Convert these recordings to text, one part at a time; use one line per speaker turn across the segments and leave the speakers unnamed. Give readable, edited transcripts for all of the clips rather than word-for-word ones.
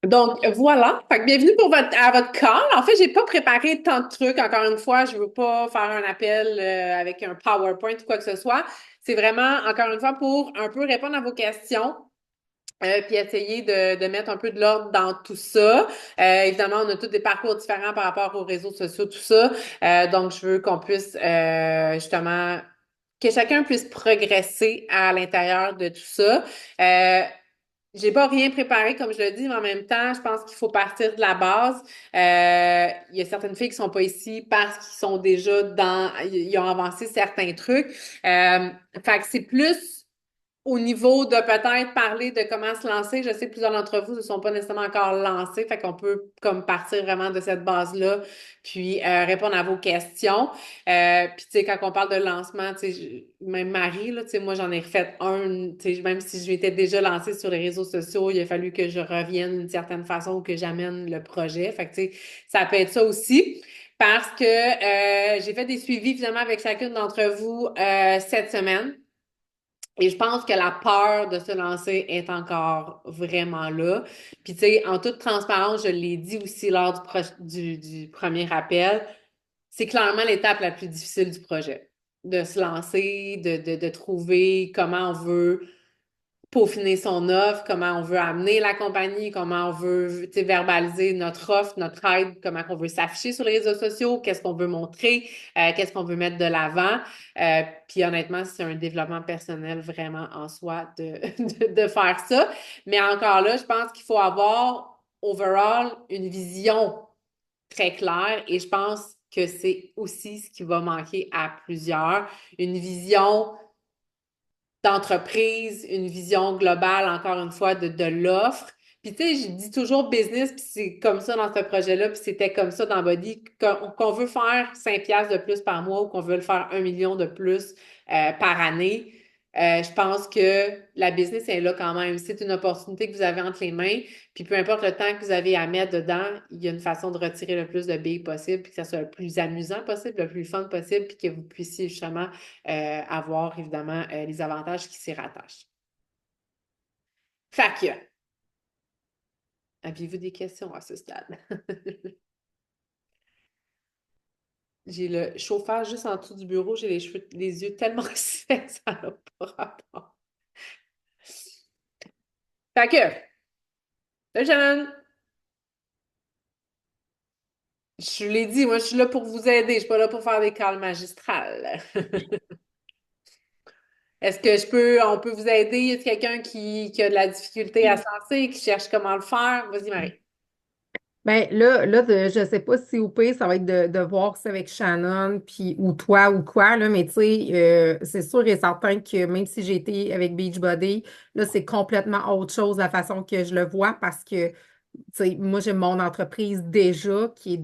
Donc voilà. Fait que bienvenue à votre call. En fait, j'ai pas préparé tant de trucs. Encore une fois, je veux pas faire un appel avec un PowerPoint ou quoi que ce soit. C'est vraiment, encore une fois, pour un peu répondre à vos questions. Puis essayer de mettre un peu de l'ordre dans tout ça. Évidemment, on a tous des parcours différents par rapport aux réseaux sociaux, tout ça. Donc, je veux qu'on puisse justement que chacun puisse progresser à l'intérieur de tout ça. J'ai pas rien préparé, comme je le dis, mais en même temps, je pense qu'il faut partir de la base. Il y a certaines filles qui sont pas ici parce qu'ils sont déjà ils ont avancé certains trucs. Fait que c'est plus au niveau de peut-être parler de comment se lancer. Je sais que plusieurs d'entre vous ne sont pas nécessairement encore lancés, fait qu'on peut comme partir vraiment de cette base-là, puis répondre à vos questions. Puis tu sais, quand on parle de lancement, tu sais, même Marie, là, tu sais, moi j'en ai refait un, tu sais, même si je m'étais déjà lancée sur les réseaux sociaux, il a fallu que je revienne d'une certaine façon ou que j'amène le projet. Fait que tu sais, ça peut être ça aussi. Parce que j'ai fait des suivis finalement avec chacune d'entre vous cette semaine. Et je pense que la peur de se lancer est encore vraiment là. Puis, tu sais, en toute transparence, je l'ai dit aussi lors du premier appel, c'est clairement l'étape la plus difficile du projet. De se lancer, de trouver comment on veut peaufiner son offre, comment on veut amener la compagnie, comment on veut, tu sais, verbaliser notre offre, notre aide, comment on veut s'afficher sur les réseaux sociaux, qu'est-ce qu'on veut montrer, qu'est-ce qu'on veut mettre de l'avant. Puis honnêtement, c'est un développement personnel vraiment en soi de faire ça. Mais encore là, je pense qu'il faut avoir overall une vision très claire et je pense que c'est aussi ce qui va manquer à plusieurs. Une vision d'entreprise, une vision globale, encore une fois, de l'offre. Puis tu sais, je dis toujours business, puis c'est comme ça dans ce projet-là, puis c'était comme ça dans Body, qu'on veut faire 5 piastres de plus par mois ou qu'on veut le faire 1 million de plus par année. Je pense que la business est là quand même. C'est une opportunité que vous avez entre les mains, puis peu importe le temps que vous avez à mettre dedans, il y a une façon de retirer le plus de billes possible, puis que ça soit le plus amusant possible, le plus fun possible, puis que vous puissiez justement avoir évidemment les avantages qui s'y rattachent. Fait que, aviez-vous des questions à ce stade? J'ai le chauffage juste en dessous du bureau, j'ai les yeux tellement secs, ça n'a pas rapport. Fait que, là, Shannon, je l'ai dit, moi, je suis là pour vous aider, je suis pas là pour faire des calls magistrales. Est-ce que on peut vous aider? Y a quelqu'un qui a de la difficulté à se lancer, qui cherche comment le faire? Vas-y, Marie.
Ben je sais pas si au pire, ça va être de voir ça avec Shannon, puis ou toi ou quoi, là, mais tu sais, c'est sûr et certain que même si j'ai été avec Beachbody, là, c'est complètement autre chose la façon que je le vois parce que, tu sais, moi, j'ai mon entreprise déjà, qui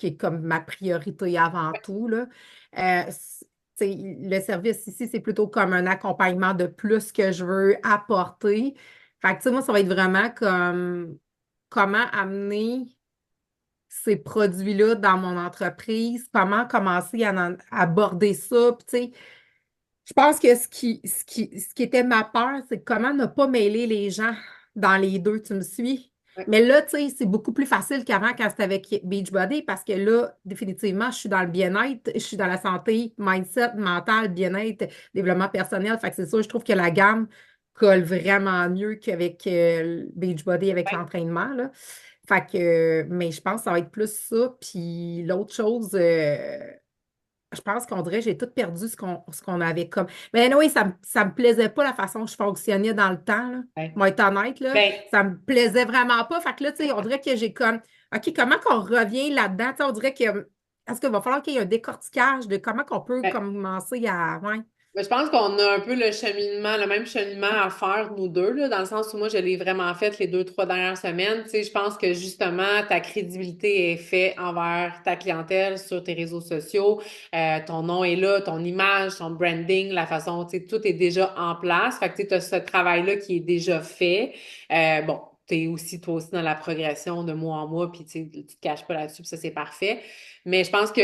est comme ma priorité avant tout, là. Tu sais, le service ici, c'est plutôt comme un accompagnement de plus que je veux apporter. Fait que, tu sais, moi, ça va être vraiment comme comment amener ces produits-là dans mon entreprise, comment commencer à aborder ça. Puis, tu sais, je pense que ce qui était ma peur, c'est comment ne pas mêler les gens dans les deux. Tu me suis?
Ouais.
Mais là, tu sais, c'est beaucoup plus facile qu'avant quand c'était avec Beachbody parce que là, définitivement, je suis dans le bien-être, je suis dans la santé, mindset, mental, bien-être, développement personnel. Fait que c'est ça, je trouve que la gamme colle vraiment mieux qu'avec Beachbody, avec
Ouais.
l'entraînement, là. Fait que, mais je pense que ça va être plus ça. Puis l'autre chose, je pense qu'on dirait que j'ai tout perdu ce qu'on avait comme. Mais oui, ça me plaisait pas la façon que je fonctionnais dans le temps, là.
Ouais.
Moi, être honnête, là,
Ben,
ça me plaisait vraiment pas. Fait que là, tu sais, on dirait que j'ai comme, OK, comment qu'on revient là-dedans? Tu sais, on dirait que, est-ce qu'il va falloir qu'il y ait un décortiquage de comment qu'on peut
ben,
commencer à, ouais.
ben, je pense qu'on a un peu le même cheminement à faire, nous deux, là, dans le sens où moi, je l'ai vraiment fait les 2, 3 dernières semaines. Tu sais, je pense que justement, ta crédibilité est faite envers ta clientèle sur tes réseaux sociaux. Ton nom est là, ton image, ton branding, la façon, tu sais, tout est déjà en place. Fait que tu as ce travail-là qui est déjà fait. Bon, tu es aussi, toi aussi, dans la progression de mois en mois, puis tu sais, tu te caches pas là-dessus, puis ça, c'est parfait. Mais je pense que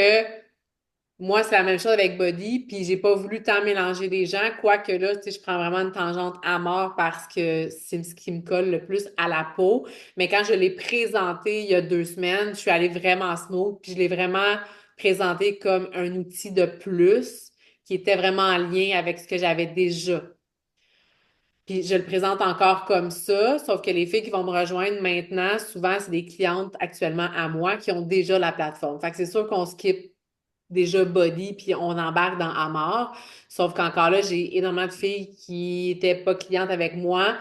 Moi, c'est la même chose avec Body, puis j'ai pas voulu tant mélanger les gens, quoique là, tu sais, je prends vraiment une tangente à mort parce que c'est ce qui me colle le plus à la peau. Mais quand je l'ai présenté il y a 2 semaines, je suis allée vraiment smooth, puis je l'ai vraiment présenté comme un outil de plus qui était vraiment en lien avec ce que j'avais déjà. Puis je le présente encore comme ça, sauf que les filles qui vont me rejoindre maintenant, souvent, c'est des clientes actuellement à moi qui ont déjà la plateforme. Fait que c'est sûr qu'on skip déjà body, puis on embarque dans Amor. Sauf qu'encore là, j'ai énormément de filles qui étaient pas clientes avec moi,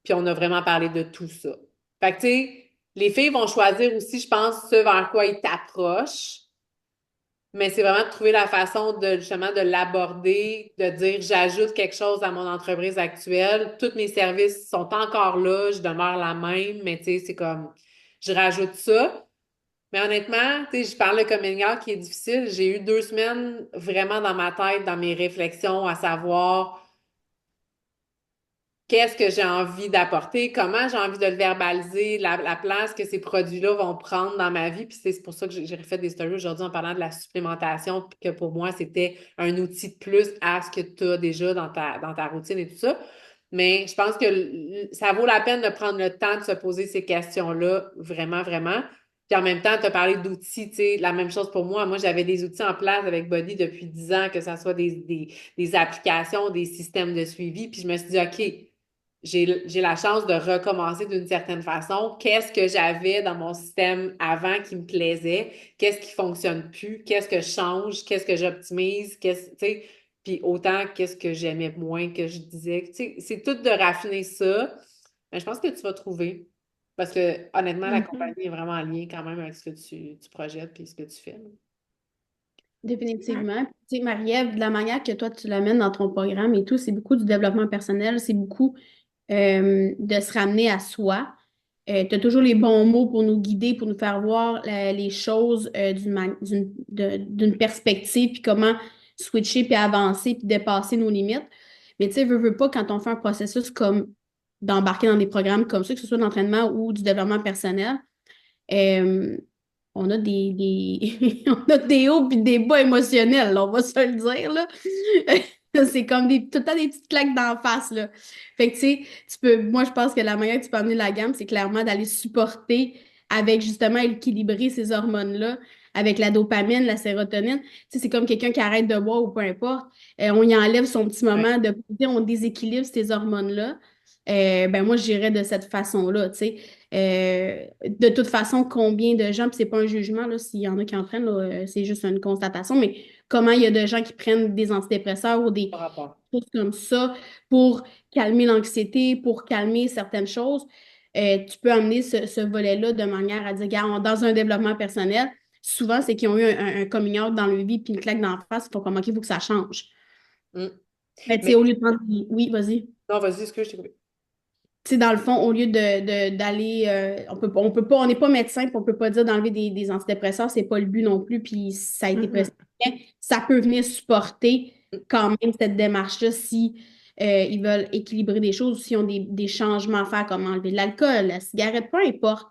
puis on a vraiment parlé de tout ça. Fait que, tu sais, les filles vont choisir aussi, je pense, ce vers quoi ils t'approchent, mais c'est vraiment de trouver la façon de, justement, de l'aborder, de dire, j'ajoute quelque chose à mon entreprise actuelle, tous mes services sont encore là, je demeure la même, mais tu sais, c'est comme, je rajoute ça. Mais honnêtement, tu sais, je parle de coming out qui est difficile. J'ai eu 2 semaines vraiment dans ma tête, dans mes réflexions, à savoir qu'est-ce que j'ai envie d'apporter, comment j'ai envie de le verbaliser, la place que ces produits-là vont prendre dans ma vie. Puis c'est pour ça que j'ai refait des stories aujourd'hui en parlant de la supplémentation, puis que pour moi, c'était un outil de plus à ce que tu as déjà dans ta routine et tout ça. Mais je pense que ça vaut la peine de prendre le temps de se poser ces questions-là, vraiment, vraiment. Puis en même temps, tu as parlé d'outils, tu sais, la même chose pour moi. Moi, j'avais des outils en place avec Body depuis 10 ans, que ce soit des applications, des systèmes de suivi. Puis je me suis dit, OK, j'ai la chance de recommencer d'une certaine façon. Qu'est-ce que j'avais dans mon système avant qui me plaisait? Qu'est-ce qui fonctionne plus? Qu'est-ce que je change? Qu'est-ce que j'optimise? Tu sais, puis autant qu'est-ce que j'aimais moins que je disais. Tu sais, c'est tout de raffiner ça. Mais je pense que tu vas trouver. Parce que honnêtement, la
Mhm.
compagnie est vraiment en lien quand même avec ce que tu projettes et ce que tu fais.
Définitivement. Tu sais, Marie-Ève, de la manière que toi, tu l'amènes dans ton programme et tout, c'est beaucoup du développement personnel, c'est beaucoup de se ramener à soi. Tu as toujours les bons mots pour nous guider, pour nous faire voir les choses d'une perspective, puis comment switcher, puis avancer, puis dépasser nos limites. Mais tu sais, veux pas, quand on fait un processus comme d'embarquer dans des programmes comme ça, que ce soit d'entraînement ou du développement personnel, euh, on a on a des hauts puis des bas émotionnels, là, on va se le dire, là. C'est comme tout le temps des petites claques d'en face, là. Fait que, tu sais, moi, je pense que la manière que tu peux amener la gamme, c'est clairement d'aller supporter avec, justement, équilibrer ces hormones-là, avec la dopamine, la sérotonine. Tu sais, c'est comme quelqu'un qui arrête de boire ou peu importe. On y enlève son petit
Ouais.
moment de, on déséquilibre ces hormones-là. Ben moi, j'irais de cette façon-là, tu sais. De toute façon, combien de gens, puis c'est pas un jugement, là, s'il y en a qui en prennent, là, c'est juste une constatation, mais comment il y a de gens qui prennent des antidépresseurs ou des
Par rapport.
choses comme ça pour calmer l'anxiété, pour calmer certaines choses. Tu peux amener ce volet-là de manière à dire, regarde, dans un développement personnel, souvent, c'est qu'ils ont eu un coming out dans leur vie, puis une claque d'en face, ils font comme, OK, il faut que ça change.
Mm.
Mais tu sais,
Mais
au lieu de prendre. Oui, vas-y.
non, vas-y, ce que je t'ai coupé.
Tu sais, dans le fond, au lieu d'aller, on peut pas, on n'est pas médecin, puis on peut pas dire d'enlever des antidépresseurs, c'est pas le but non plus, puis ça a été
Mhm.
précisé. Ça peut venir supporter quand même cette démarche-là si ils veulent équilibrer des choses, s'ils ont des changements à faire, comme enlever de l'alcool, la cigarette, peu importe.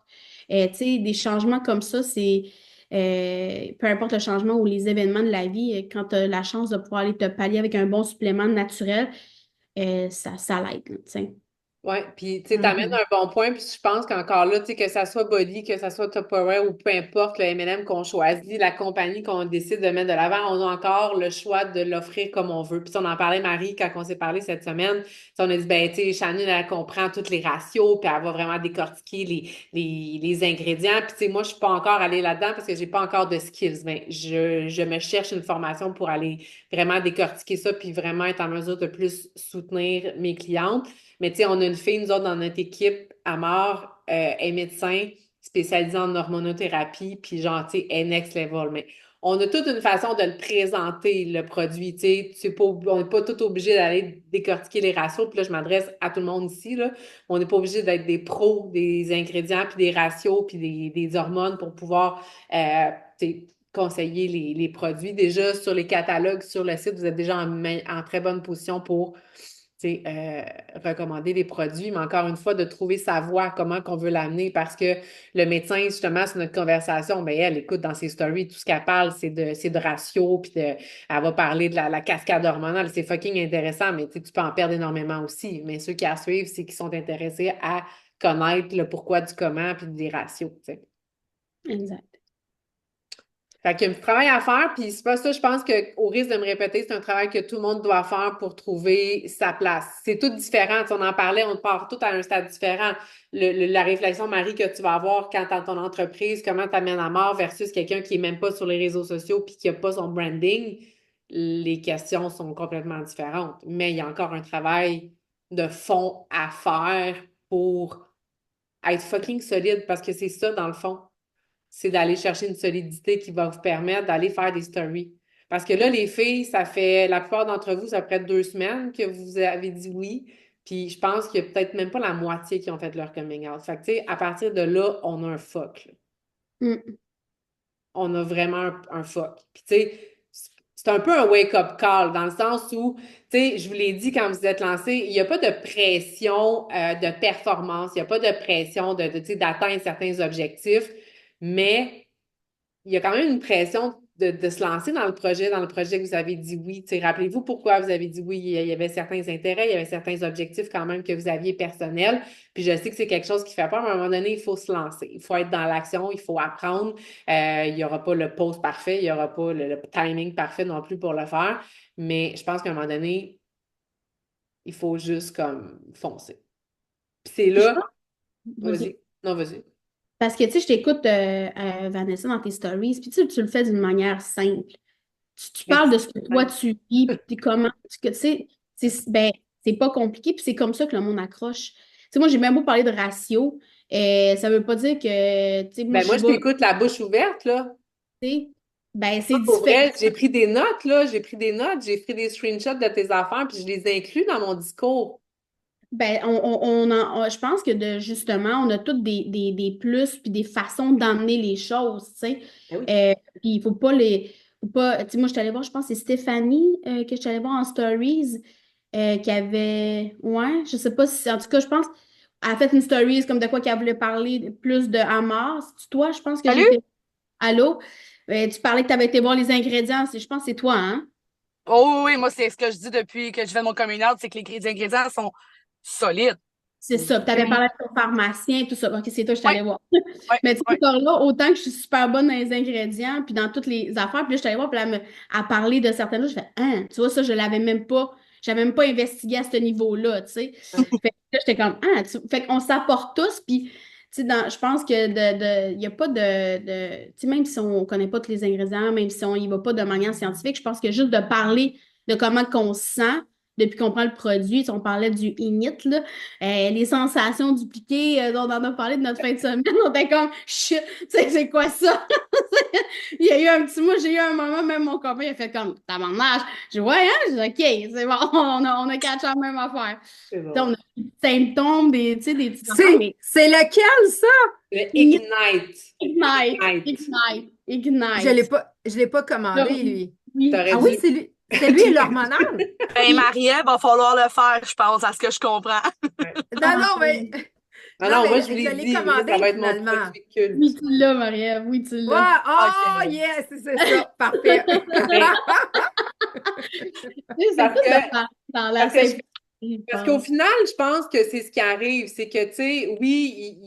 Tu sais, des changements comme ça, c'est peu importe le changement ou les événements de la vie, quand tu as la chance de pouvoir aller te pallier avec un bon supplément naturel, ça l'aide, là, tu sais.
Ouais, puis tu sais, t'amènes
Mhm.
un bon point, puis je pense qu'encore là, tu sais, que ça soit Body, que ça soit Tupperware ou peu importe le M&M qu'on choisit, la compagnie qu'on décide de mettre de l'avant, on a encore le choix de l'offrir comme on veut. Puis on en parlait, Marie, quand on s'est parlé cette semaine, tu sais, on a dit, ben, tu sais, Shannon, elle comprend tous les ratios, puis elle va vraiment décortiquer les ingrédients. Puis tu sais, moi, je suis pas encore allée là-dedans parce que j'ai pas encore de skills, mais je me cherche une formation pour aller vraiment décortiquer ça, puis vraiment être en mesure de plus soutenir mes clientes. Mais tu sais, on a une fille, nous autres, dans notre équipe, Amar, est médecin spécialisée en hormonothérapie, puis genre, tu sais, est next level. Mais on a toute une façon de le présenter, le produit, tu sais. On n'est pas tout obligé d'aller décortiquer les ratios. Puis là, je m'adresse à tout le monde ici, là. On n'est pas obligé d'être des pros des ingrédients, puis des ratios, puis des hormones pour pouvoir, tu sais, conseiller les produits. Déjà, sur les catalogues, sur le site, vous êtes déjà en très bonne position pour tu sais, recommander des produits, mais encore une fois, de trouver sa voie, comment qu'on veut l'amener, parce que le médecin, justement, sur notre conversation, ben elle, écoute, dans ses stories, tout ce qu'elle parle, c'est de ratio, puis elle va parler de la cascade hormonale, c'est fucking intéressant, mais tu peux en perdre énormément aussi. Mais ceux qui la suivent, c'est qu'ils sont intéressés à connaître le pourquoi du comment, puis des ratios, tu sais.
Exact.
Fait qu'il y a un petit travail à faire, puis c'est pas ça, je pense qu'au risque de me répéter, c'est un travail que tout le monde doit faire pour trouver sa place. C'est tout différent, tu sais, on en parlait, on part tout à un stade différent. La réflexion, Marie, que tu vas avoir quand dans ton entreprise, comment t'amènes à mort versus quelqu'un qui est même pas sur les réseaux sociaux puis qui a pas son branding, les questions sont complètement différentes. Mais il y a encore un travail de fond à faire pour être fucking solide, parce que c'est ça, dans le fond, c'est d'aller chercher une solidité qui va vous permettre d'aller faire des stories. Parce que là, les filles, ça fait, la plupart d'entre vous, ça fait près de 2 semaines que vous avez dit oui. Puis je pense qu'il y a peut-être même pas la moitié qui ont fait leur coming out. Fait que, tu sais, à partir de là, on a un fuck, là.
Mm.
On a vraiment un fuck. Puis, tu sais, c'est un peu un wake-up call dans le sens où, tu sais, je vous l'ai dit quand vous êtes lancé, il n'y a pas de pression de performance, il n'y a pas de pression tu sais, d'atteindre certains objectifs, mais il y a quand même une pression de se lancer dans le projet que vous avez dit oui. Tu sais, rappelez-vous pourquoi vous avez dit oui. Il y avait certains intérêts, il y avait certains objectifs quand même que vous aviez personnels. Puis je sais que c'est quelque chose qui fait peur, mais à un moment donné, il faut se lancer. Il faut être dans l'action, il faut apprendre. Il n'y aura pas le pause parfait, il n'y aura pas le timing parfait non plus pour le faire. Mais je pense qu'à un moment donné, il faut juste comme foncer. Puis c'est
Puis je
là,
pense, vas-y.
vas-y. Non, vas-y.
Parce que, tu sais, je t'écoute, Vanessa, dans tes stories, puis tu le fais d'une manière simple. Tu parles de ce que toi,
Ouais.
tu vis, puis comment, tu sais, ben, c'est pas compliqué, puis c'est comme ça que le monde accroche. Tu sais, moi, j'ai même beau parler de ratio, ça veut pas dire que, tu sais, moi,
Ben
je
moi, je
vais,
t'écoute la bouche ouverte, là.
tu sais, ben, c'est
Pour
différent.
vrai, j'ai pris des notes, là. J'ai pris des notes, j'ai pris des screenshots de tes affaires, puis je les inclus dans mon discours.
Ben, je pense que justement, on a toutes des plus puis des façons d'emmener les choses, tu sais.
Ben oui.
Puis il faut pas faut pas, tu sais, moi, je suis allée voir, je pense que c'est Stéphanie que je suis allée voir en stories qui avait, ouais, je sais pas si, en tout cas, je pense, elle a fait une stories comme de quoi qu'elle voulait parler plus de Hamas. Toi, je pense que
Salut?
j'étais, allô? Tu parlais que tu avais été voir les ingrédients, je pense que c'est toi, hein?
Oh oui, moi, c'est ce que je dis depuis que je fais mon coming out, c'est que les ingrédients sont solides.
C'est ça. Tu avais
Oui,
parlé de ton pharmacien, tout ça. OK, c'est toi, je
oui,
t'allais voir.
oui.
Mais tu sais, encore là, autant que je suis super bonne dans les ingrédients, puis dans toutes les affaires, puis là, je t'allais voir, puis là, à parler de certaines choses, je fais, hein, tu vois, ça, je l'avais même pas, j'avais même pas investigué à ce niveau-là, tu sais. Fait que là, j'étais comme, ah, fait qu'on s'apporte tous, puis, tu sais, je pense que il y a pas tu sais, même si on connaît pas tous les ingrédients, même si on y va pas de manière scientifique, je pense que juste de parler de comment qu'on se sent, depuis qu'on prend le produit, tu sais, on parlait du init, là, les sensations dupliquées dont on en a parlé de notre fin de semaine, on était comme shit, tu sais, c'est quoi ça? Il y a eu un petit moi, j'ai eu un moment, même mon copain, il a fait comme tabarnage. J'ai dit, ouais, hein? J'ai dit, OK, c'est bon, on a catché la même affaire.
C'est
Tu sais, on
bon.
a des symptômes, tu sais, des petites affaires,
C'est
mais
c'est lequel, ça?
Le
init,
Ignite.
ignite,
Ignite.
ignite,
Je l'ai
ignite.
pas, je l'ai pas
Là,
commandé, lui.
oui.
T'aurais
Ah oui,
dû.
c'est lui l'hormonal.
Ben,
Oui.
Marie-Ève, va falloir le faire, je pense, à ce que je comprends.
Ouais.
Non,
Ah,
non, mais,
Ah
non,
non, moi,
mais
je vous
je
l'ai
l'ai
dit, moi, ça
commandé
va être mon
finalement.
produit culte.
oui, tu l'as, Marie-Ève, oui, tu
Ouais,
l'as.
oh,
OK.
yes, c'est ça. Parfait.
Mais
Tu sais, c'est
parce
tout
que,
de faire dans la
parce que
simplicité, je
Parce qu'au
pense.
final, je pense que c'est ce qui arrive, c'est que, tu sais, oui,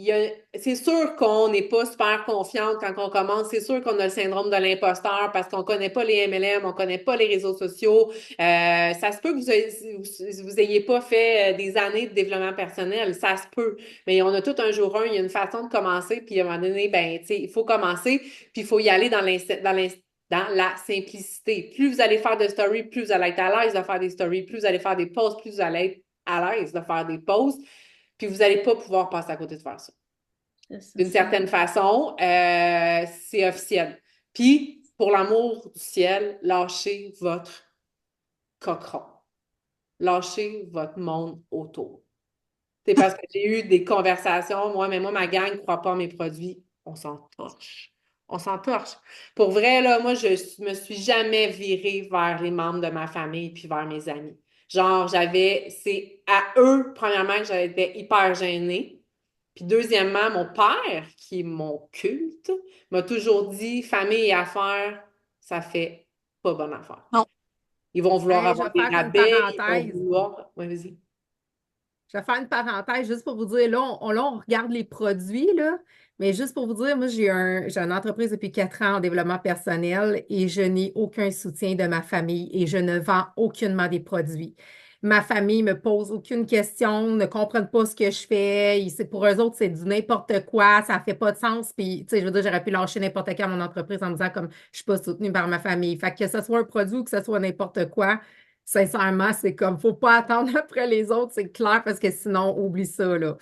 c'est sûr qu'on n'est pas super confiante quand on commence, c'est sûr qu'on a le syndrome de l'imposteur parce qu'on connaît pas les MLM, on connaît pas les réseaux sociaux. Ça se peut que vous ayez pas fait des années de développement personnel, ça se peut. Mais on a tout un jour un, il y a une façon de commencer, puis à un moment donné, ben, tu sais, il faut commencer, puis il faut y aller dans la simplicité. Plus vous allez faire de stories, plus vous allez être à l'aise de faire des stories, plus vous allez faire des posts, plus vous allez être à l'aise de faire des posts, puis vous n'allez pas pouvoir passer à côté de faire ça.
C'est ça,
D'une certaine façon, c'est officiel. Puis, pour l'amour du ciel, lâchez votre cochon. Lâchez votre monde autour. C'est parce que j'ai eu des conversations, moi, mais moi, ma gang ne croit pas à mes produits. On s'en torche. On s'en torche. Pour vrai, là, moi, je me suis jamais virée vers les membres de ma famille puis vers mes amis. Genre, c'est à eux, premièrement, que j'étais hyper gênée. Puis deuxièmement, mon père, qui est mon culte, m'a toujours dit, famille et affaires, ça fait pas bonne affaire.
Non.
Ils vont vouloir
Hey, je
avoir
vais
des
faire une
rabais, ils vont
parenthèse.
vouloir... Ouais, vas-y.
Je vais faire une parenthèse juste pour vous dire, là, on regarde les produits, là, mais juste pour vous dire, moi, j'ai une entreprise depuis 4 ans en développement personnel et je n'ai aucun soutien de ma famille et je ne vends aucunement des produits. Ma famille me pose aucune question, ne comprennent pas ce que je fais. Pour eux autres, c'est du n'importe quoi, ça fait pas de sens. Puis, tu sais, je veux dire, j'aurais pu lâcher n'importe quand mon entreprise en me disant comme je suis pas soutenue par ma famille. Fait que ce soit un produit ou que ce soit n'importe quoi, sincèrement, c'est comme, faut pas attendre après les autres, c'est clair, parce que sinon, oublie ça, là.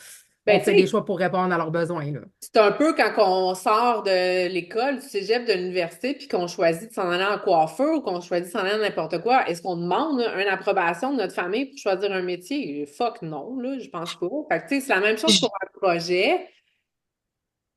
On
Ben, tu
fait des
sais,
choix pour répondre à leurs besoins, là.
c'est un peu quand on sort de l'école, du cégep, de l'université, puis qu'on choisit de s'en aller en coiffeur ou qu'on choisit de s'en aller en n'importe quoi. Est-ce qu'on demande une approbation de notre famille pour choisir un métier? Fuck non, là, je pense pas. Fait que, tu sais, c'est la même chose pour un projet.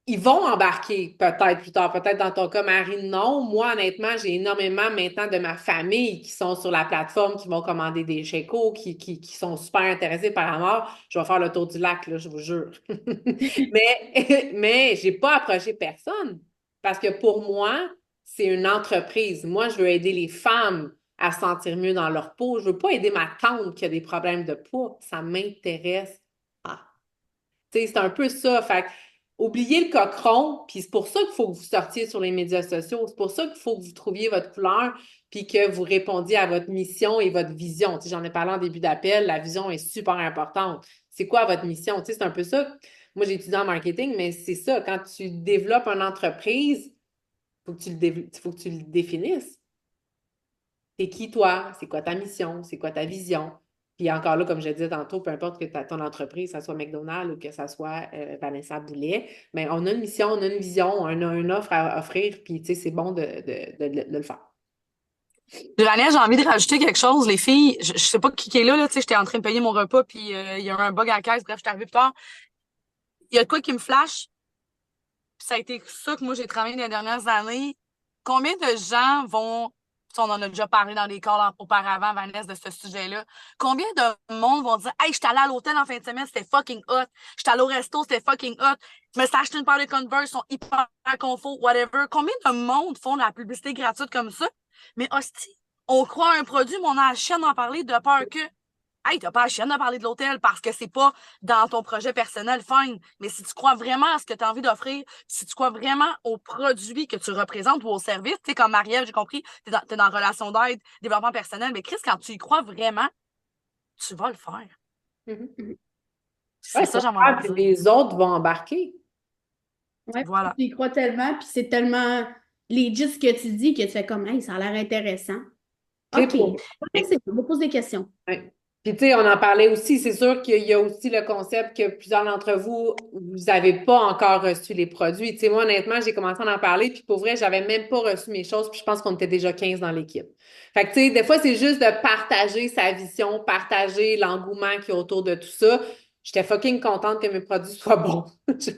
Ils vont embarquer peut-être plus tard, peut-être dans ton cas, Marie, non. Moi, honnêtement, j'ai énormément maintenant de ma famille qui sont sur la plateforme, qui vont commander des chèques, qui sont super intéressés par la mort. Je vais faire le tour du lac, là, je vous jure. Mais j'ai pas approché personne parce que pour moi, c'est une entreprise. Moi, je veux aider les femmes à se sentir mieux dans leur peau. Je veux pas aider ma tante qui a des problèmes de poids. Ça m'intéresse pas. Tu sais, c'est un peu ça. Fait que, oubliez le cochon, puis c'est pour ça qu'il faut que vous sortiez sur les médias sociaux. C'est pour ça qu'il faut que vous trouviez votre couleur, puis que vous répondiez à votre mission et votre vision. Tu sais, j'en ai parlé en début d'appel, la vision est super importante. C'est quoi votre mission? Tu sais, c'est un peu ça. Moi, j'ai étudié en marketing, mais c'est ça. Quand tu développes une entreprise, faut que tu le définisses. T'es qui toi? C'est quoi ta mission? C'est quoi ta vision? Puis encore là, comme je disais tantôt, peu importe que ton entreprise, que ça soit McDonald's ou que ça soit Vanessa Boulet, mais on a une mission, on a une vision, on a une offre à offrir, puis tu sais, c'est bon de le faire.
Vanessa, j'ai envie de rajouter quelque chose. Les filles, je sais pas qui est là, tu sais, j'étais en train de payer mon repas, puis il y a un bug à la caisse. Bref, je suis arrivée plus tard. Il y a de quoi qui me flash, puis ça a été ça que moi, j'ai travaillé les dernières années. Combien de gens vont, tu sais, on en a déjà parlé dans les calls auparavant, Vanessa, de ce sujet-là. Combien de monde vont dire, hey, je suis allée à l'hôtel en fin de semaine, c'était fucking hot. Je suis allée au resto, c'était fucking hot. Je me suis acheté une paire de Converse, ils sont hyper confort, whatever. Combien de monde font de la publicité gratuite comme ça? Mais hostie, on croit à un produit, mais on a la chienne d'en parler de peur que, hey, t'as pas la chienne de parler de l'hôtel parce que c'est pas dans ton projet personnel, fine. Mais si tu crois vraiment à ce que tu as envie d'offrir, si tu crois vraiment aux produits que tu représentes ou aux services, tu sais, comme Marie-Ève, j'ai compris, t'es dans relation d'aide, développement personnel, mais Chris, quand tu y crois vraiment, tu vas le faire.
Mhm.
C'est
Ouais,
ça,
faut
j'avais
faire,
envie
puis
de dire.
les autres vont embarquer.
Ouais,
Voilà.
tu y crois tellement, puis c'est tellement legit ce que tu dis que tu fais comme, hey, ça a l'air intéressant.
Tu sais,
OK. Ouais, c'est bon, on me pose des questions.
ouais. Puis, tu sais, on en parlait aussi. C'est sûr qu'il y a aussi le concept que plusieurs d'entre vous, vous n'avez pas encore reçu les produits. Tu sais, moi, honnêtement, j'ai commencé à en parler. Puis, pour vrai, j'avais même pas reçu mes choses. Puis, je pense qu'on était déjà 15 dans l'équipe. Fait que, tu sais, des fois, c'est juste de partager sa vision, partager l'engouement qui est autour de tout ça. J'étais fucking contente que mes produits soient bons. Je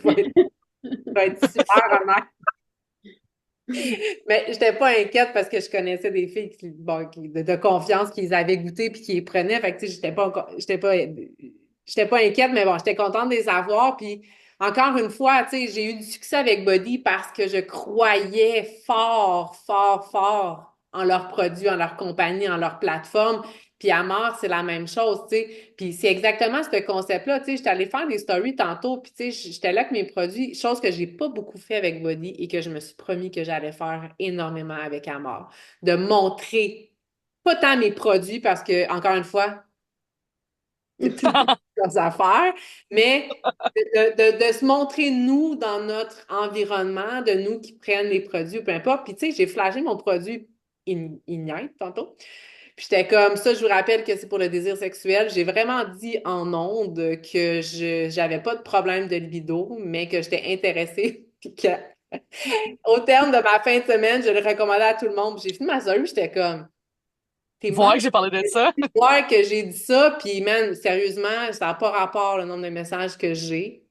vais être super honnête. Mais je n'étais pas inquiète parce que je connaissais des filles de confiance qui les avaient goûtées puis qui les prenaient. Fait que, tu sais, j'étais pas inquiète, mais bon, j'étais contente de les avoir. Puis, encore une fois, tu sais, j'ai eu du succès avec Body parce que je croyais fort, fort, fort en leurs produits, en leur compagnie, en leur plateforme. Puis à mort, c'est la même chose, tu sais. Puis c'est exactement ce concept-là, tu sais. J'étais allée faire des stories tantôt, puis tu sais, j'étais là avec mes produits, chose que j'ai pas beaucoup fait avec Body et que je me suis promis que j'allais faire énormément avec Amor. De montrer pas tant mes produits parce que, encore une fois, c'est tout leurs affaires, mais de se montrer nous dans notre environnement, de nous qui prennent les produits ou peu importe. Puis tu sais, j'ai flashé mon produit Ignite tantôt. Puis j'étais comme ça, je vous rappelle que c'est pour le désir sexuel. J'ai vraiment dit en ondes que je j'avais pas de problème de libido, mais que j'étais intéressée. Puis que au terme de ma fin de semaine, je le recommandais à tout le monde. Puis j'ai fini ma story, j'étais comme t'es
Voir
mal
que j'ai parlé de ça.
voir que j'ai dit ça, puis man, sérieusement, ça n'a pas rapport le nombre de messages que j'ai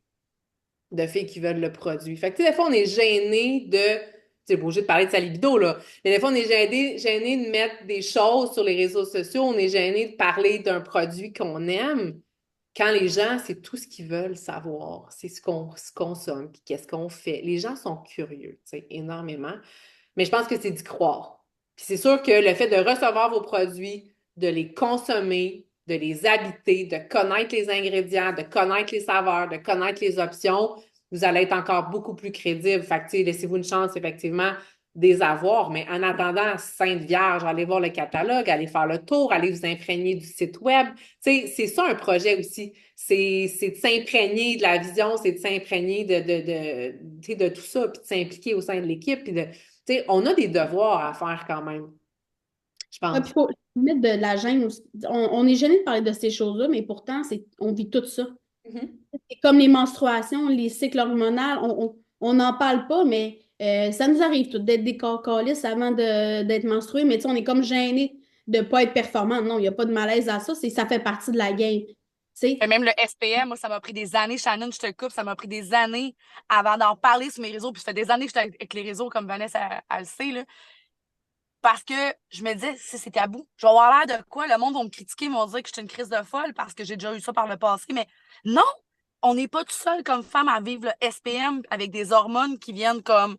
de filles qui veulent le produit. Fait que tu sais, des fois, on est gêné de tu es obligé de parler de sa libido, là. Mais des fois, on est gêné de mettre des choses sur les réseaux sociaux, on est gêné de parler d'un produit qu'on aime. Quand les gens, c'est tout ce qu'ils veulent savoir, c'est ce qu'on se consomme, puis qu'est-ce qu'on fait. Les gens sont curieux, tu sais, énormément. Mais je pense que c'est d'y croire. Puis c'est sûr que le fait de recevoir vos produits, de les consommer, de les habiter, de connaître les ingrédients, de connaître les saveurs, de connaître les options, vous allez être encore beaucoup plus crédible. Fait que, tu sais, laissez-vous une chance, effectivement, des avoir. Mais en attendant, Sainte Vierge, allez voir le catalogue, allez faire le tour, allez vous imprégner du site web. Tu sais, c'est ça un projet aussi. C'est de s'imprégner de la vision, c'est de s'imprégner tu sais, de tout ça, puis de s'impliquer au sein de l'équipe, puis de, tu sais, on a des devoirs à faire quand même, je
Ouais,
pense.
puis faut mettre de la gêne aussi. On est gêné de parler de ces choses-là, mais pourtant, on vit tout ça.
Mhm.
C'est comme les menstruations, les cycles hormonaux, on n'en parle pas, mais ça nous arrive tout d'être des calices avant d'être menstrué, mais tu sais, on est comme gêné de ne pas être performant. Non, il n'y a pas de malaise à ça, ça fait partie de la game. Tu sais,
Et même le SPM, moi, ça m'a pris des années, Shannon, je te coupe, ça m'a pris des années avant d'en parler sur mes réseaux. Puis ça fait des années que j'étais avec les réseaux, comme Vanessa, elle le sait, là. Parce que je me disais, si c'est tabou, je vais avoir l'air de quoi? Le monde va me critiquer, ils vont dire que je suis une crise de folle parce que j'ai déjà eu ça par le passé. Mais non, on n'est pas tout seul comme femme à vivre le SPM avec des hormones qui viennent comme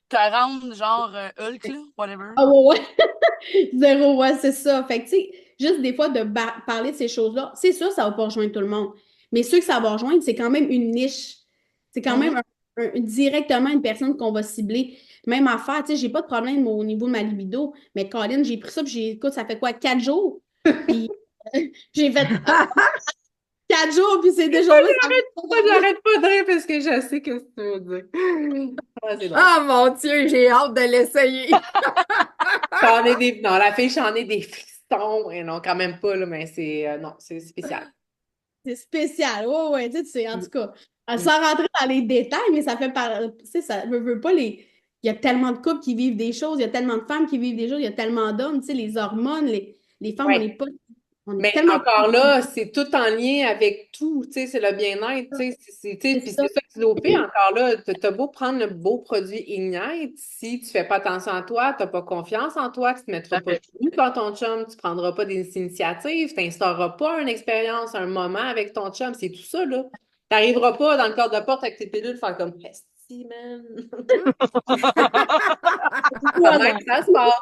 te rendre genre Hulk, là, whatever.
ah ouais, ouais. Zéro, ouais, c'est ça. Fait que, tu sais, juste des fois de parler de ces choses-là, c'est sûr, ça va pas rejoindre tout le monde. Mais ceux que ça va rejoindre, c'est quand même une niche. C'est quand même
Mhm.
directement une personne qu'on va cibler. Même affaire, tu sais, j'ai pas de problème au niveau de ma libido, mais Colin, j'ai pris ça, puis écoute, ça fait quoi, 4 jours? Puis j'ai fait 4 jours, puis c'est déjà là, ça
Moi, j'arrête pas de rire parce que je sais que tu veux dire. Ah, c'est drôle.
Ah mon Dieu, j'ai hâte de l'essayer.
Non, la fille, j'en ai des frissons. Et non, quand même pas, là, mais c'est non, c'est spécial.
c'est spécial. Ouais, ouais, tu sais, en
Mm.
tout cas,
Mm.
sans rentrer dans les détails, mais ça fait par. Tu sais, ça veut pas les. Il y a tellement de couples qui vivent des choses, il y a tellement de femmes qui vivent des choses, il y a tellement d'hommes, tu sais, les hormones, les femmes,
Ouais.
on est
Mais
tellement
encore là, c'est tout en lien avec tout, tu sais, c'est le bien-être, tu sais,
c'est
puis
ça.
c'est ça que tu l'OP, encore là, t'as beau prendre le beau produit Ignite, si tu fais pas attention à toi, t'as pas confiance en toi, tu te mettras pas nu quand ton chum, tu prendras pas des initiatives, tu n'instaureras pas une expérience, un moment avec ton chum, c'est tout ça, là. T'arriveras pas dans le cadre de porte avec tes pilules faire comme, esti, man.
Tout
Comment
hasard.
que ça se passe?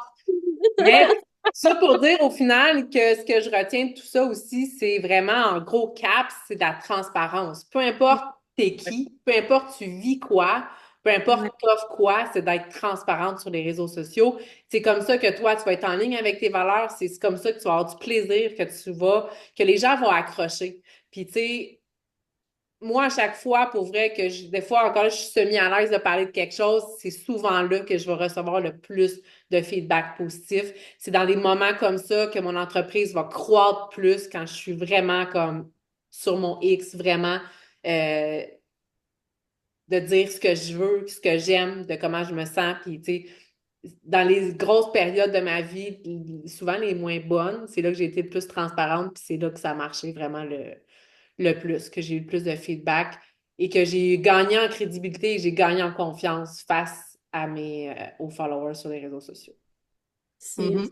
Mais ça pour dire au final que ce que je retiens de tout ça aussi, c'est vraiment en gros cap, c'est de la transparence. Peu importe t'es qui, peu importe tu vis quoi, peu
Ouais.
importe t'offres quoi, c'est d'être transparente sur les réseaux sociaux. C'est comme ça que toi, tu vas être en ligne avec tes valeurs, c'est comme ça que tu vas avoir du plaisir, que les gens vont accrocher. Puis tu sais, moi, à chaque fois, pour vrai, des fois encore, je suis semi à l'aise de parler de quelque chose, c'est souvent là que je vais recevoir le plus de feedback positif. C'est dans des moments comme ça que mon entreprise va croître plus quand je suis vraiment comme sur mon X, vraiment euh, de dire ce que je veux, ce que j'aime, de comment je me sens. Puis, tu sais, dans les grosses périodes de ma vie, souvent les moins bonnes, c'est là que j'ai été le plus transparente, puis c'est là que ça a marché vraiment le plus, que j'ai eu le plus de feedback et que j'ai gagné en crédibilité et j'ai gagné en confiance face à aux followers sur les réseaux sociaux.
C'est-
Mhm.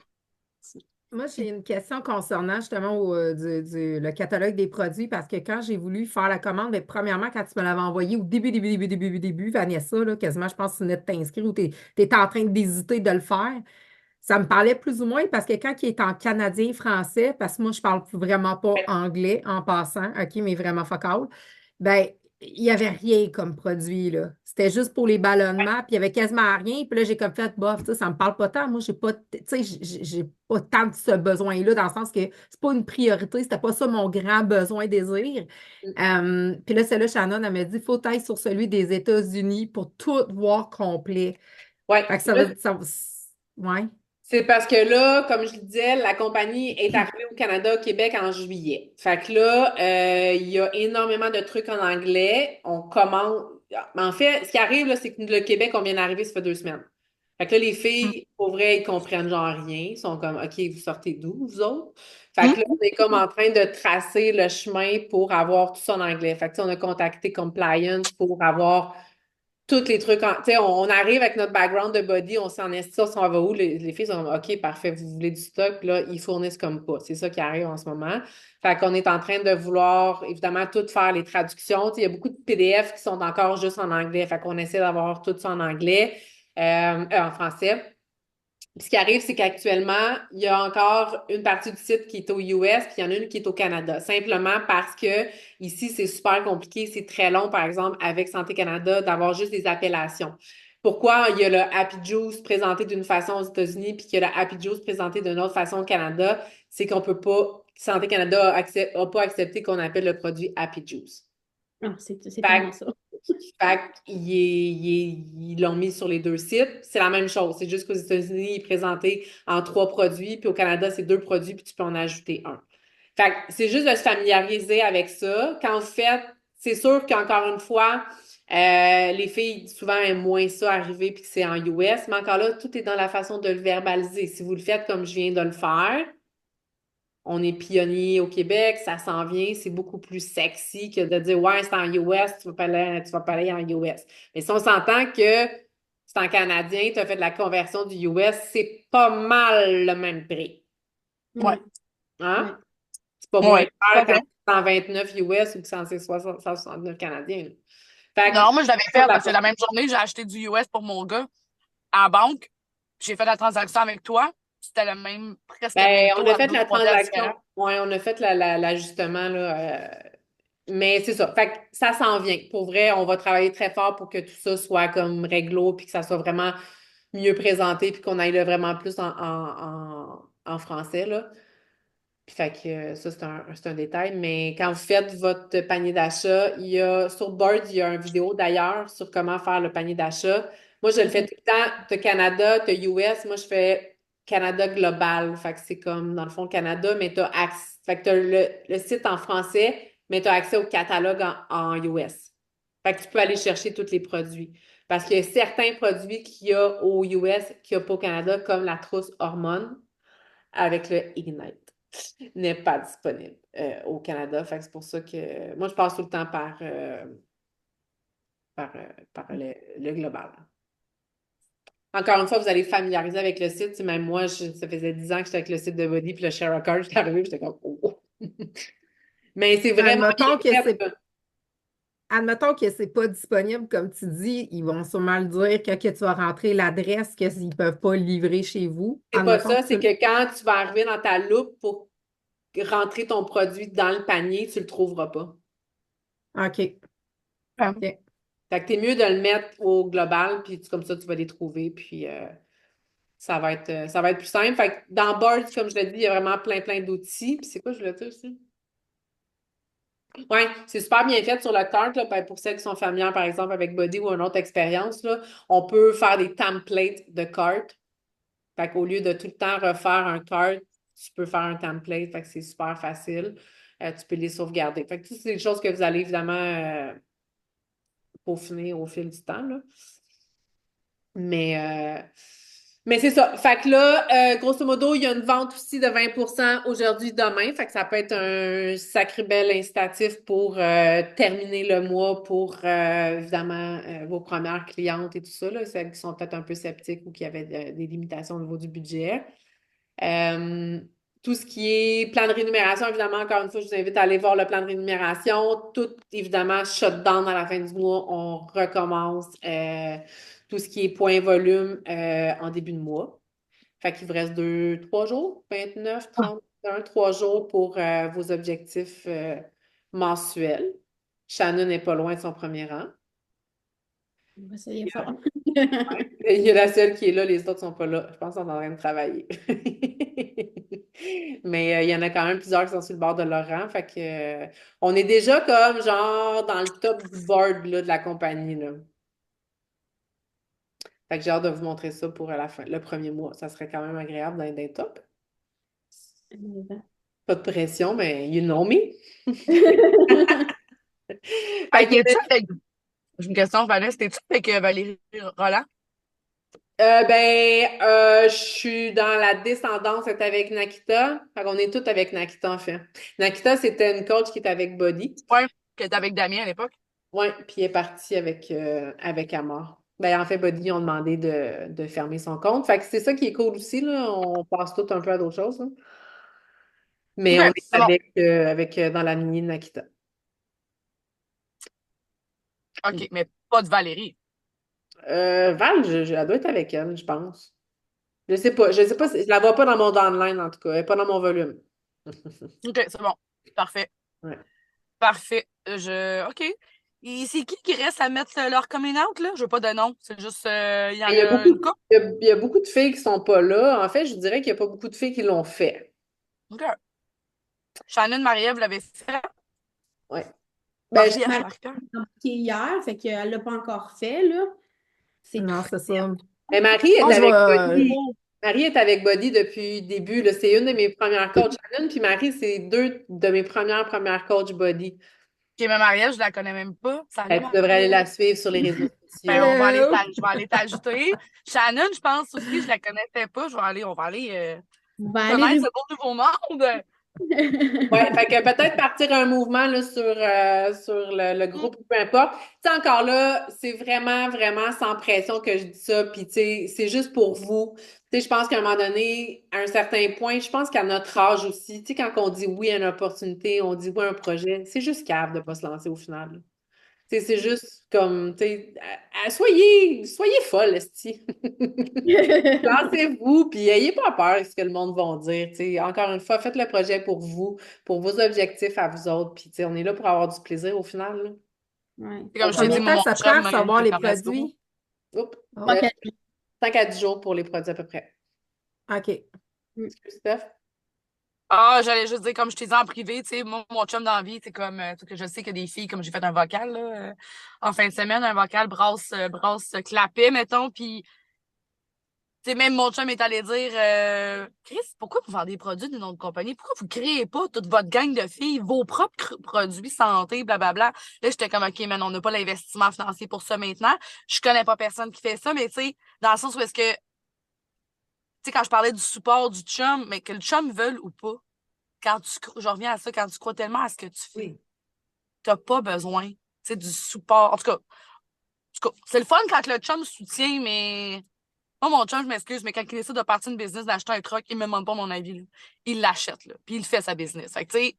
Moi, j'ai une question concernant justement le catalogue des produits parce que quand j'ai voulu faire la commande, mais premièrement, quand tu me l'avais envoyé au début, Vanessa, là, quasiment, je pense que tu venais de t'inscrire ou tu étais en train d'hésiter de le faire, ça me parlait plus ou moins parce que quand il est en canadien-français, parce que moi, je parle vraiment pas anglais en passant, OK, mais vraiment focal, ben, il n'y avait rien comme produit, là. C'était juste pour les ballonnements, puis il y avait quasiment rien. Puis là, j'ai comme fait, bof, tu sais, ça me parle pas tant. Moi, j'ai pas, tu sais, j'ai pas tant de ce besoin-là, dans le sens que c'est pas une priorité, c'était pas ça mon grand besoin désir. Puis là, celle-là, Shannon, elle m'a dit, faut aller sur celui des États-Unis pour tout voir complet.
Ouais.
Fait que ça veut, ouais.
C'est parce que là, comme je le disais, la compagnie est arrivée au Canada, au Québec en juillet. Fait que là, il y a énormément de trucs en anglais. On commande. En fait, ce qui arrive, là, c'est que le Québec, on vient d'arriver, ça fait 2 semaines. Fait que là, les filles, pour vrai, ils comprennent genre rien. Ils sont comme, OK, vous sortez d'où, vous autres? Fait que là, on est comme en train de tracer le chemin pour avoir tout ça en anglais. Fait que, tu sais, on a contacté Compliance pour avoir tous les trucs, tu sais, on arrive avec notre background de body, on s'en est ça, on va où? Les filles sont OK, parfait, vous voulez du stock, puis là, ils fournissent comme pas. C'est ça qui arrive en ce moment. Fait qu'on est en train de vouloir, évidemment, tout faire les traductions. Tu sais, il y a beaucoup de PDF qui sont encore juste en anglais. Fait qu'on essaie d'avoir tout ça en anglais, en français. Puis ce qui arrive, c'est qu'actuellement, il y a encore une partie du site qui est aux US, puis il y en a une qui est au Canada. Simplement parce que ici, c'est super compliqué, c'est très long, par exemple, avec Santé Canada, d'avoir juste des appellations. Pourquoi il y a le Happy Juice présenté d'une façon aux États-Unis, puis qu'il y a le Happy Juice présenté d'une autre façon au Canada, c'est qu'on peut pas, Santé Canada a pas accepté qu'on appelle le produit Happy Juice.
Ah, c'est tellement ça.
Fait ils l'ont mis sur les deux sites. C'est la même chose. C'est juste qu'aux États-Unis, il est présenté en 3 produits, puis au Canada, c'est 2 produits, puis tu peux en ajouter un. Fait que c'est juste de se familiariser avec ça. Quand vous faites, c'est sûr qu'encore une fois, les filles souvent aiment moins ça arriver puis que c'est en US, mais encore là, tout est dans la façon de le verbaliser. Si vous le faites comme je viens de le faire, on est pionnier au Québec, ça s'en vient, c'est beaucoup plus sexy que de dire ouais, c'est en US, tu vas pas aller en US. Mais si on s'entend que c'est en canadien, tu as fait de la conversion du US, c'est pas mal le même prix.
Ouais.
Hein?
Ouais.
C'est pas moins
Ouais,
cher
tout à
quand
fait.
c'est 129 US ou que c'est en 169 canadiens. Là. Fait que,
Non, moi, je l'avais
pas
fait
de
parce que la même journée, j'ai acheté du US pour mon gars à la banque. J'ai fait la transaction avec toi. C'était presque le même
ben, on
taux
a
à
fait la
2-3 piastres
transaction.
différents.
Ouais, on a fait l'ajustement, là. Mais c'est ça. Fait que ça s'en vient. Pour vrai, on va travailler très fort pour que tout ça soit comme réglo puis que ça soit vraiment mieux présenté puis qu'on aille là vraiment plus en français, là. Puis fait que ça, c'est un détail. Mais quand vous faites votre panier d'achat, il y a sur Board, il y a une vidéo d'ailleurs sur comment faire le panier d'achat. Moi, je le fais tout le temps. Tu as Canada, tu as US. Moi, je fais Canada global. Fait que c'est comme, dans le fond, Canada, mais tu as accès. Fait que tu as le site en français, mais tu as accès au catalogue en US. Fait que tu peux aller chercher tous les produits. Parce qu'il y a certains produits qu'il y a aux US qu'il n'y a pas au Canada, comme la trousse hormone avec le Ignite n'est pas disponible au Canada. Fait que c'est pour ça que moi, je passe tout le temps par le global. Encore une fois, vous allez familiariser avec le site. Tu sais, même moi, ça faisait 10 ans que j'étais avec le site de Body, puis le Share a Card, j'étais arrivée, j'étais comme oh. Mais c'est vraiment
Admettons que
bien
c'est
fait.
Admettons que c'est pas disponible, comme tu dis, ils vont sûrement le dire que tu vas rentrer l'adresse, qu'ils ne peuvent pas le livrer chez vous.
C'est pas
Admettons
ça,
que
c'est que quand tu vas arriver dans ta loupe pour rentrer ton produit dans le panier, tu le trouveras pas.
OK.
Ouais.
OK.
Fait que t'es mieux de le mettre au global, puis comme ça, tu vas les trouver, puis ça va être plus simple. Fait que dans Board, comme je l'ai dit, il y a vraiment plein d'outils. Puis c'est quoi, je voulais dire aussi? Oui, c'est super bien fait sur le cart, là, ben, pour celles qui sont familières, par exemple, avec Body ou une autre expérience, là, on peut faire des templates de cartes. Fait qu'au lieu de tout le temps refaire un cart, tu peux faire un template. Fait que c'est super facile. Tu peux les sauvegarder. Fait que tout, c'est des choses que vous allez évidemment peaufiner au fil du temps, là. Mais, euh, mais c'est ça. Fait que là, grosso modo, il y a une vente aussi de 20% aujourd'hui, demain. Fait que ça peut être un sacré bel incitatif pour terminer le mois pour, évidemment, vos premières clientes et tout ça, là, celles qui sont peut-être un peu sceptiques ou qui avaient des limitations au niveau du budget. Euh, Tout ce qui est plan de rémunération, évidemment, encore une fois, je vous invite à aller voir le plan de rémunération. Tout, évidemment, shutdown à la fin du mois. On recommence tout ce qui est point volume en début de mois. Fait qu'il vous reste 3 jours, 29, 31, 3 jours pour vos objectifs mensuels. Shannon n'est pas loin de son premier rang.
On va essayer fort.
Il y a la seule qui est là, les autres sont pas là. Je pense qu'on est en train de travailler. Mais il y en a quand même plusieurs qui sont sur le bord de leur rang. Fait que, on est déjà comme genre dans le top du board là, de la compagnie. Là. Fait que j'ai hâte de vous montrer ça pour la fin, le premier mois. Ça serait quand même agréable d'être dans les top. Pas de pression, mais you know me.
Hey,
Fait que,
j'ai une question, Vanessa. T'es-tu avec Valérie Roland?
je suis dans la descendance, c'est avec Nakita. Fait qu'on est toutes avec Nakita, en fait. Nakita, c'était une coach qui était avec Body.
Ouais, que t'étais avec Damien à l'époque.
Ouais, puis il est parti avec Amor. Ben, en fait, Buddy, ils ont demandé de fermer son compte. Fait que c'est ça qui est cool aussi, là. On passe tout un peu à d'autres choses, là. Mais
OK,
on est
c'est bon.
avec dans la lignée de Nakita.
OK, mais pas de Valérie.
Val, elle doit être avec elle, je pense. Je sais pas, je la vois pas dans mon downline, en tout cas. Elle est pas dans mon volume.
OK, c'est bon. Parfait.
Ouais.
Parfait. OK. Et c'est qui reste à mettre leur coming out, là? Je veux pas de nom. C'est juste, il y en
Il y a
a
beaucoup
une
de,
couple.
il y a beaucoup de filles qui sont pas là. En fait, je dirais qu'il y a pas beaucoup de filles qui l'ont fait.
OK. Shannon Marie-Ève l'avait fait.
Ouais. Ben,
Marie-Ève,
Marie
Marie-Pierre.
est embarquée hier, fait qu'elle l'a pas encore fait, là. C'est
Non,
très
c'est ça.
mais Marie est
Moi, je
avec
vais.
Buddy. Marie est avec Buddy depuis le début, là. C'est une de mes premières coachs. Shannon puis Marie, c'est deux de mes premières coachs Buddy.
OK, mais Marie-Ève, je la connais même pas. Salut,
Tu devrais aller
Marie-Ève.
la suivre sur les réseaux
Ben,
sociaux.
Hello!
je vais aller t'ajouter. Shannon, je pense aussi, je la connaissais pas. On va aller
On va aller
connaître ce beau nouveau monde.
Ouais, fait que peut-être partir un mouvement là, sur le groupe, peu importe. Tu sais, encore là, c'est vraiment, vraiment sans pression que je dis ça. Puis, tu sais, c'est juste pour vous. Tu sais, je pense qu'à un moment donné, à un certain point, je pense qu'à notre âge aussi, tu sais, quand on dit oui à une opportunité, on dit oui à un projet, c'est juste cave de pas se lancer au final, là. Tu sais, c'est juste comme, tu sais, soyez folle, esti. Lancez-vous, puis ayez pas peur de ce que le monde va dire. Tu sais. Encore une fois, faites le projet pour vous, pour vos objectifs à vous autres. Puis, tu sais, on est là pour avoir du plaisir au final, là.
Ouais.
C'est comme je t'ai
Combien
dit,
de temps
mon
ça prend à
chum,
recevoir
il est
les
pharmacien.
produits?
Oups.
Oh,
Pas qu'elle-
5 à 10 jours pour les produits à peu près.
OK.
Excuse, Steph?
Ah, j'allais juste dire, comme je t'ai dit en privé, tu sais, moi, mon chum dans la vie, c'est comme, tu sais, que je sais que des filles, comme j'ai fait un vocal, là, en fin de semaine, un vocal brasse clapet, mettons, puis, tu sais, même mon chum est allé dire, Chris, pourquoi vous vendez des produits d'une autre compagnie? Pourquoi vous créez pas toute votre gang de filles, vos propres produits santé, blablabla? Là, j'étais comme, OK, man, on n'a pas l'investissement financier pour ça maintenant. Je connais pas personne qui fait ça, mais tu sais, dans le sens où est-ce que, tu sais, quand je parlais du support du chum, mais que le chum veuille ou pas, je reviens à ça, quand tu crois tellement à ce que tu fais,
Oui.
t'as pas besoin, tu sais, du support. En tout cas, c'est le fun quand le chum soutient, mais moi, mon chum, je m'excuse, mais quand il décide de partir une business, d'acheter un truck, il me demande pas mon avis, là. Il l'achète, là, puis il fait sa business. Fait que, tu sais,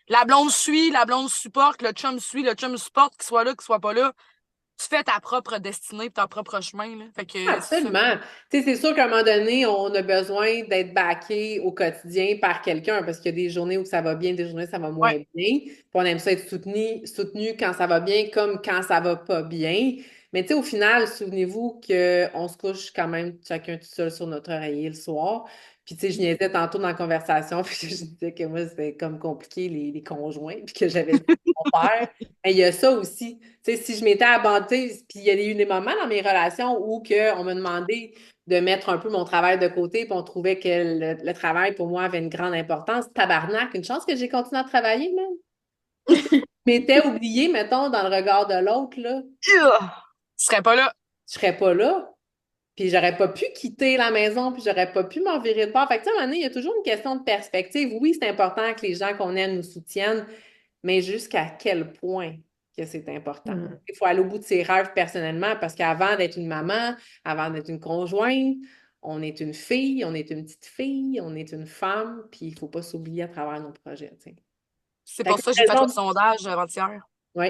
la blonde suit, la blonde supporte, le chum suit, le chum supporte, qu'il soit là, qu'il soit pas là. Tu fais ta propre destinée, ton propre chemin, là. Fait que, c'est ça.
Absolument. Tu sais, c'est sûr qu'à un moment donné, on a besoin d'être backé au quotidien par quelqu'un parce qu'il y a des journées où ça va bien, des journées où ça va moins
Ouais.
bien. Puis on aime ça être soutenu quand ça va bien comme quand ça va pas bien. Mais tu sais, au final, souvenez-vous qu'on se couche quand même chacun tout seul sur notre oreiller le soir. Puis tu sais, je niaisais tantôt dans la conversation, puis je disais que moi, c'était comme compliqué les conjoints, puis que j'avais dit mon père. Mais il y a ça aussi. Tu sais, si je m'étais abandonnée, puis il y a eu des moments dans mes relations où on me demandait de mettre un peu mon travail de côté, puis on trouvait que le travail pour moi avait une grande importance. Tabarnak, une chance que j'ai continué à travailler, même. Je m'étais oubliée, mettons, dans le regard de l'autre, là.
Tu serais pas là.
Je serais pas là. Puis j'aurais pas pu quitter la maison, puis j'aurais pas pu m'en virer de part. Fait que, tu sais, à un moment donné, il y a toujours une question de perspective. Oui, c'est important que les gens qu'on aime nous soutiennent, mais jusqu'à quel point que c'est important.
Hmm.
Il faut aller au bout de ses rêves personnellement parce qu'avant d'être une maman, avant d'être une conjointe, on est une fille, on est une petite fille, on est une femme, puis il ne faut pas s'oublier à travers nos projets. Tu sais.
C'est
Fait
pour
que
ça que j'ai fait le
raison.
sondage avant-hier.
Oui,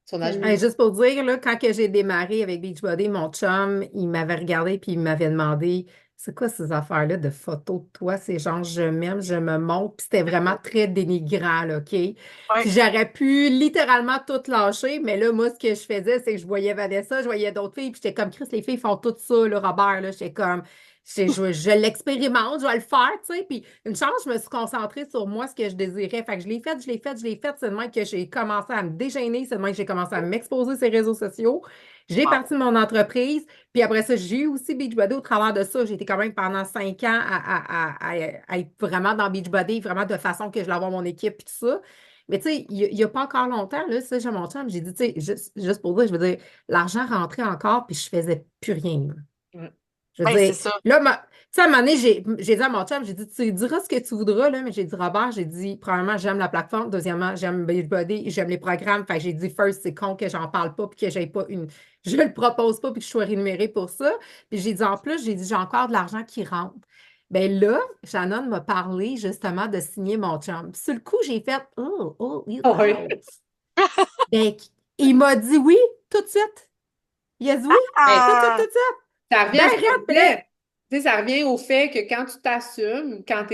sondage.
Hey, juste pour dire, là, quand que j'ai démarré avec Beachbody, mon chum, il m'avait regardé puis il m'avait demandé c'est quoi ces affaires-là de photos de toi? C'est genre je m'aime, je me montre. Puis c'était vraiment très dénigrant, là, OK? Puis
Ouais.
j'aurais pu littéralement tout lâcher, mais là, moi, ce que je faisais, c'est que je voyais Vanessa, je voyais d'autres filles, puis j'étais comme Chris, les filles font tout ça, là, Robert, là. J'étais comme je l'expérimente, je vais le faire, tu sais. Puis une chance, je me suis concentrée sur moi, ce que je désirais. Fait que je l'ai fait, je l'ai fait, je l'ai fait. C'est de même que j'ai commencé à me déchaîner, c'est de même que j'ai commencé à m'exposer sur les réseaux sociaux. J'ai
Wow.
parti de mon entreprise, puis après ça, j'ai eu aussi Beachbody au travers de ça. J'ai été quand même pendant 5 ans à être vraiment dans Beachbody, vraiment de façon que je vais avoir mon équipe et tout ça. Mais tu sais, il n'y a pas encore longtemps, là, ça, j'ai mon chum, j'ai dit, tu sais, juste pour dire, je veux dire, l'argent rentrait encore, puis je faisais plus rien, là.
Ouais.
Je veux
Ben, c'est
dire,
ça.
là, tu sais, à un moment donné, j'ai dit à mon chum, j'ai dit, tu diras ce que tu voudras, là, mais j'ai dit, Robert, j'ai dit, premièrement, j'aime la plateforme. Deuxièmement, j'aime Beachbody, j'aime les programmes. Fait que j'ai dit, first, c'est con que j'en parle pas, puis que j'aie pas je le propose pas, puis que je sois rémunérée pour ça. Puis j'ai dit, en plus, j'ai dit, j'ai encore de l'argent qui rentre. Ben là, Shannon m'a parlé justement de signer mon chum. Puis sur le coup, j'ai fait,
Ah oui.
wow. Ben, il m'a dit oui, tout de suite. Il a dit oui,
Mais
tout de suite,
Ah!
tout de suite.
ça revient
Ben,
à ce qu'on
raide, puis là,
disait. Tu sais, ça revient au fait que quand tu t'assumes, quand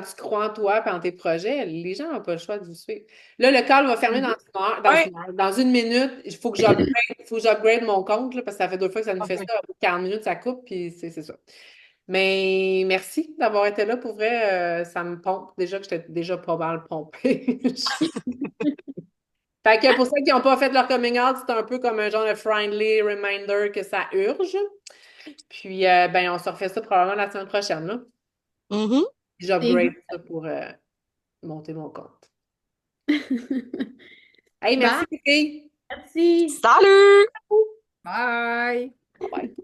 tu crois en toi et en tes projets, les gens n'ont pas le choix de vous suivre. Là, le call va fermer dans une heure,
Ouais.
dans une minute. Il faut que j'upgrade mon compte, là, parce que ça fait 2 fois que ça nous fait
OK.
ça. Au bout de 40 minutes, ça coupe, puis c'est ça. Mais merci d'avoir été là. Pour vrai, ça me pompe. Déjà que j'étais déjà pas mal pompée. Fait que pour ceux qui n'ont pas fait leur coming out, c'est un peu comme un genre de friendly reminder que ça urge. Puis, ben, on se refait ça probablement la semaine prochaine, là.
Mhm.
Et-
J'upgrade ça pour monter mon compte. Hey, merci,
Bye.
les filles.
Merci.
Salut!
bye.
Bye.